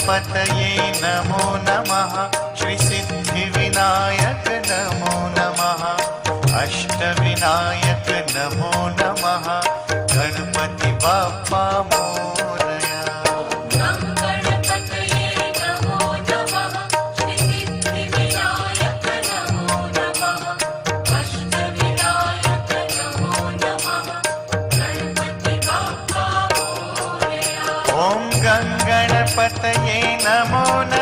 गणपतये नमो नमः। श्री सिद्धिविनायक नमो नमः। अष्टविनायक नमो नमः। गणपति बाप्पा मोरया। गं गणपतये नमो नमः। श्री सिद्धिविनायक नमो नमः। अष्टविनायक नमो नमः। गणपति बाप्पा मोरया। ॐ गं गणपतये नमो नमः।